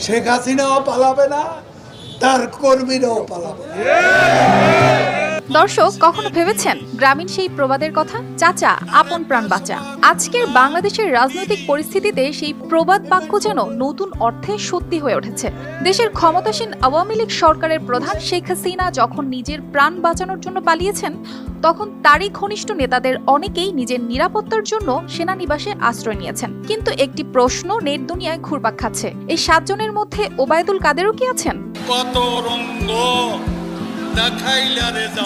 শেখ হাসিনাও পালাবে না, তার কর্মীরাও পালাবে না। দর্শক, কখনো ভেবেছেন গ্রামীণ সেই প্রবাদের কথা, চাচা আপন প্রাণ বাঁচা? আজকের বাংলাদেশের রাজনৈতিক পরিস্থিতিতে সেই প্রবাদ বাক্য যেন নতুন অর্থে সত্যি হয়ে উঠেছে। দেশের ক্ষমতাসীন আওয়ামী লীগ সরকারের প্রধান শেখ হাসিনা যখন নিজের প্রাণ বাঁচানোর জন্য পালিয়েছেন, তখন তারই ঘনিষ্ঠ নেতাদের অনেকেই নিজের নিরাপত্তার জন্য সেনানিবাসে আশ্রয় নিয়েছেন। কিন্তু একটি প্রশ্ন নেট দুনিয়ায় ঘুরপাক খাচ্ছে, এই 7 জনের মধ্যে ওবায়দুল কাদেরও কি আছেন?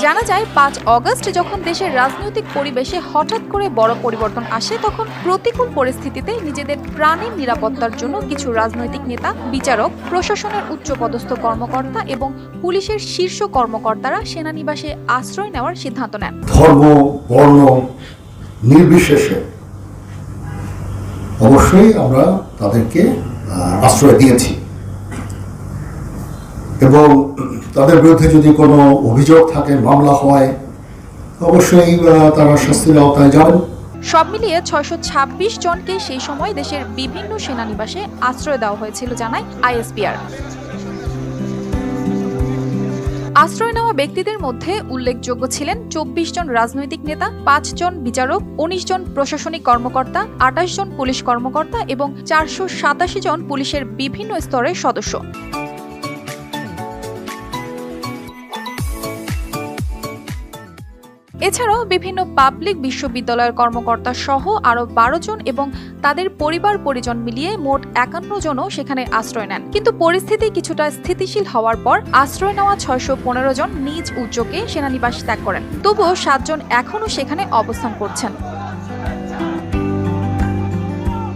জানা যায় 5 অগস্ট যখন দেশের রাজনৈতিক পরিবেশে হঠাৎ করে বড় পরিবর্তন আসে, তখন প্রতিকূল পরিস্থিতিতে নিজেদের প্রাণের নিরাপত্তার জন্য কিছু রাজনৈতিক নেতা, বিচারক, প্রশাসনের উচ্চপদস্থ কর্মকর্তা এবং পুলিশের শীর্ষ কর্মকর্তারা সেনানিবাসে আশ্রয় নেওয়ার সিদ্ধান্ত নেন। ধর্ম, বর্ণ নির্বিশেষে অবশ্যই আমরা তাদেরকে আশ্রয় দিয়েছি এবং তাদের বিরুদ্ধে যদি কোনো অভিযোগ থাকে, মামলা হয়, অবশ্যই তারা শাস্তির আওতায় যাবেন। সব মিলিয়ে 626 জনকে সেই সময় দেশের বিভিন্ন সেনানিবাসে আশ্রয় দেওয়া হয়েছিল, জানায় আইএসপিআর। আশ্রয় নেওয়া ব্যক্তিদের মধ্যে উল্লেখযোগ্য ছিলেন 24 জন রাজনৈতিক নেতা, 5 জন বিচারক, 19 জন প্রশাসনিক কর্মকর্তা, 28 জন পুলিশ কর্মকর্তা এবং 487 জন পুলিশের বিভিন্ন স্তরের সদস্য। এছাড়াও বিভিন্ন পাবলিক বিশ্ববিদ্যালয়ের কর্মকর্তা সহ আরো 12 জন এবং তাদের পরিবার পরিজন মিলিয়ে মোট 51 জনও সেখানে আশ্রয় নেন। কিন্তু পরিস্থিতি কিছুটা স্থিতিশীল হওয়ার পর আশ্রয় নেওয়া 615 জন নিজ উদ্যোগে সেনানিবাস ত্যাগ করেন। তবুও 7 জন এখনও সেখানে অবস্থান করছেন।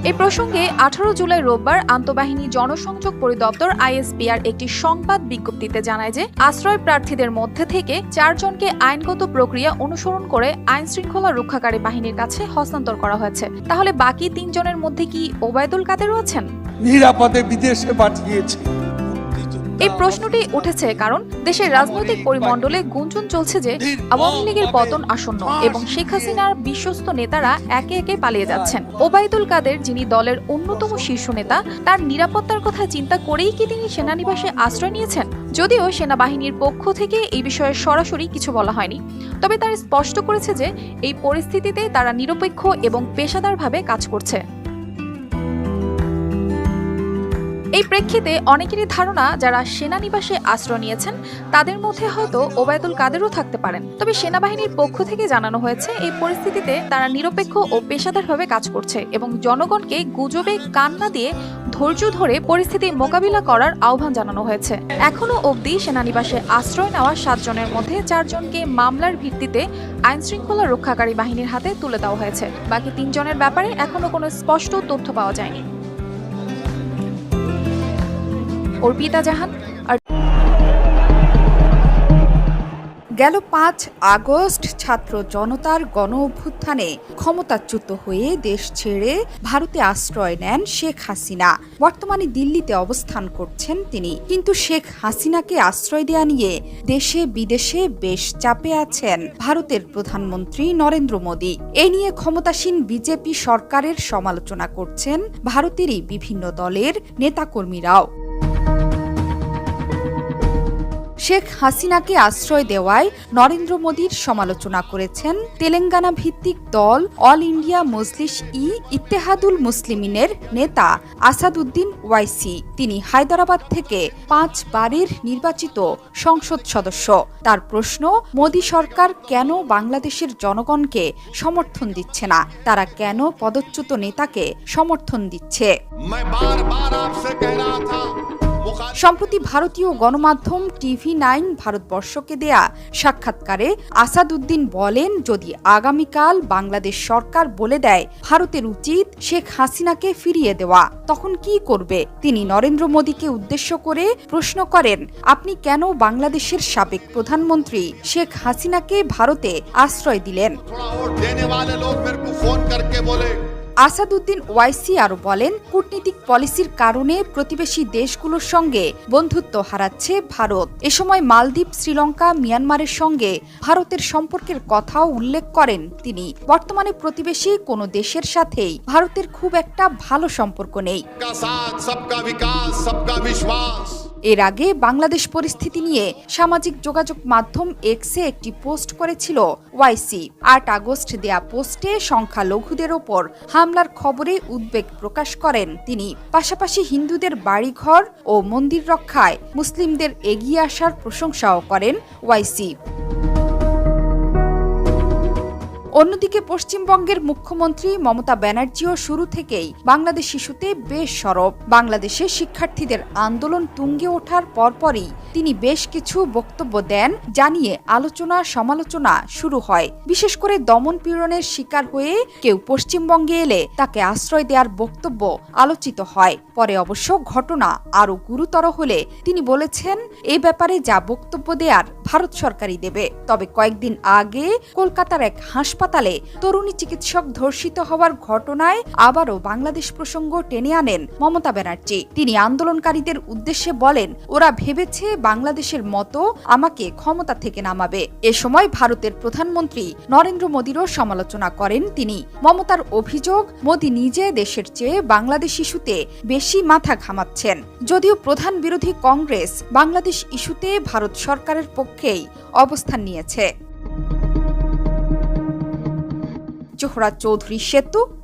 এই প্রসঙ্গে 18 জুলাই রোববার আন্তঃবাহিনী জনসংযোগ পরিদপ্তর আইএসপিআর একটি সংবাদ বিজ্ঞপ্তিতে জানায় যে আশ্রয় প্রার্থীদের মধ্যে থেকে 4 জনকে আইনগত প্রক্রিয়া অনুসরণ করে আইন শৃঙ্খলা রক্ষাকারী বাহিনীর কাছে হস্তান্তর করা হয়েছে। তাহলে বাকি 3 জনের মধ্যে কি ওবায়দুল কাদেরও আছেন? নিরাপদে বিদেশে পাঠিয়েছে। এই প্রশ্নটি উঠেছে কারণ দেশের রাজনৈতিক পরিমণ্ডলে গুঞ্জন চলছে যে আওয়ামী লীগের পতন আসন্ন এবং শেখ হাসিনার বিশ্বস্ত নেতারা একে একে পালিয়ে যাচ্ছেন। ওবায়দুল কাদের, যিনি দলের অন্যতম শীর্ষ নেতা, তার নিরাপত্তার কথা চিন্তা করেই কি তিনি সেনানিবাসে আশ্রয় নিয়েছেন? যদিও সেনাবাহিনীর পক্ষ থেকে এই বিষয়ে সরাসরি কিছু বলা হয়নি, তবে তারা স্পষ্ট করেছে যে এই পরিস্থিতিতে তারা নিরপেক্ষ এবং পেশাদারভাবে কাজ করছে। এই প্রেক্ষিতে অনেকেরই ধারণা যারা সেনানিবাসে আশ্রয় নিয়েছেন তাদের মধ্যে হয়তো ওবায়দুল কাদেরও থাকতে পারেন। তবে সেনাবাহিনীর পক্ষ থেকে জানানো হয়েছে এই পরিস্থিতিতে তারা নিরপেক্ষ ও পেশাদারভাবে কাজ করছে এবং জনগণকে গুজবে কান না দিয়ে ধৈর্য ধরে পরিস্থিতি মোকাবিলা করার আহ্বান জানানো হয়েছে। এখনো অবধি সেনানিবাসে আশ্রয় নেওয়া 7 জনের মধ্যে 4 জনকে মামলার ভিত্তিতে আইন শৃঙ্খলা রক্ষাকারী বাহিনীর হাতে তুলে দেওয়া হয়েছে। বাকি 3 জনের ব্যাপারে এখনো কোনো স্পষ্ট তথ্য পাওয়া যায়নি। অর্পিতা জাহান। গেল 5 আগস্ট ছাত্র জনতার গণ অভ্যুত্থানে ক্ষমতাচ্যুত হয়ে দেশ ছেড়ে ভারতে আশ্রয় নেন শেখ হাসিনা। বর্তমানে দিল্লিতে অবস্থান করছেন তিনি। কিন্তু শেখ হাসিনাকে আশ্রয় দেয়া নিয়ে দেশে বিদেশে বেশ চাপে আছেন ভারতের প্রধানমন্ত্রী নরেন্দ্র মোদী। এ নিয়ে ক্ষমতাসীন বিজেপি সরকারের সমালোচনা করছেন ভারতেরই বিভিন্ন দলের নেতাকর্মীরাও। শেখ হাসিনাকে আশ্রয় দেওয়ায় নরেন্দ্র মোদীর সমালোচনা করেছেন তেলেঙ্গানা ভিত্তিক দল অল ইন্ডিয়া মজলিস ইত্তেহাদুল মুসলিমিনের নেতা আসাদুদ্দিন ওয়াইসি। তিনি হায়দরাবাদ থেকে 5 বারের নির্বাচিত সংসদ সদস্য। তার প্রশ্ন, মোদী সরকার কেন বাংলাদেশের জনগণকে সমর্থন দিচ্ছে না? তারা কেন পদচ্যুত নেতাকে সমর্থন দিচ্ছে? সম্প্রতি ভারতীয় গণমাধ্যম TV9 ভারতবর্ষকে দেয়া সাক্ষাৎকারে আসাদুদ্দিন বলেন, যদি আগামীকাল বাংলাদেশ সরকার বলে দেয় ভারতের উচিত শেখ হাসিনাকে ফিরিয়ে দেওয়া, তখন কি করবে? তিনি নরেন্দ্র মোদীকে উদ্দেশ্য করে প্রশ্ন করেন, আপনি কেন বাংলাদেশের সাবেক প্রধানমন্ত্রী শেখ হাসিনাকে ভারতে আশ্রয় দিলেন? আসাদুদ্দিন ওয়াইসি আরও বলেন, কূটনীতিক পলিসির কারণে প্রতিবেশী দেশগুলোর সঙ্গে বন্ধুত্ব হারাচ্ছে ভারত। এ সময় মালদ্বীপ, শ্রীলঙ্কা, মিয়ানমারের সঙ্গে ভারতের সম্পর্কের কথাও উল্লেখ করেন তিনি। বর্তমানে প্রতিবেশী কোনো দেশের সাথেই ভারতের খুব একটা ভালো সম্পর্ক নেই। এর আগে বাংলাদেশ পরিস্থিতি নিয়ে সামাজিক যোগাযোগ মাধ্যম এক্সে একটি পোস্ট করেছিল ওয়াইসি। ৮ আগস্ট দেয়া পোস্টে সংখ্যালঘুদের ওপর হামলার খবরে উদ্বেগ প্রকাশ করেন তিনি। পাশাপাশি হিন্দুদের বাড়িঘর ও মন্দির রক্ষায় মুসলিমদের এগিয়ে আসার প্রশংসাও করেন ওয়াইসি। অন্যদিকে পশ্চিমবঙ্গের মুখ্যমন্ত্রী মমতা ব্যানার্জিও শুরু থেকেই বাংলাদেশ ইস্যুতে বেশ সরব। বাংলাদেশে শিক্ষার্থীদের আন্দোলন তুঙ্গে ওঠার পরপরই তিনি বেশ কিছু বক্তব্য দেন, জানিয়ে আলোচনা সমালোচনা শুরু হয়। বিশেষ করে দমন পীড়নের শিকার হয়ে কেউ পশ্চিমবঙ্গে এলে তাকে আশ্রয় দেওয়ার বক্তব্য আলোচিত হয়। পরে অবশ্য ঘটনা আরও গুরুতর হলে তিনি বলেছেন, এ ব্যাপারে যা বক্তব্য দেয়ার ভারত সরকারই দেবে। তবে কয়েকদিন আগে কলকাতার এক হাসপাতালে তরুণী চিকিৎসক ধর্ষিত হওয়ার ঘটনায় আবারও বাংলাদেশ প্রসঙ্গ টেনে আনেন মমতা ব্যানার্জি। তিনি আন্দোলনকারীদের উদ্দেশ্যে বলেন, ওরা ভেবেছে বাংলাদেশের মতো আমাকে ক্ষমতা থেকে নামাবে। এ সময় ভারতের প্রধানমন্ত্রী নরেন্দ্র মোদীরও সমালোচনা করেন তিনি। মমতার অভিযোগ, মোদী নিজে দেশের চেয়ে বাংলাদেশ ইস্যুতে বেশি মাথা ঘামাচ্ছেন। যদিও প্রধান বিরোধী কংগ্রেস বাংলাদেশ ইস্যুতে ভারত সরকারের পক্ষেই অবস্থান নিয়েছে। জোহরা চৌধুরী সেতু,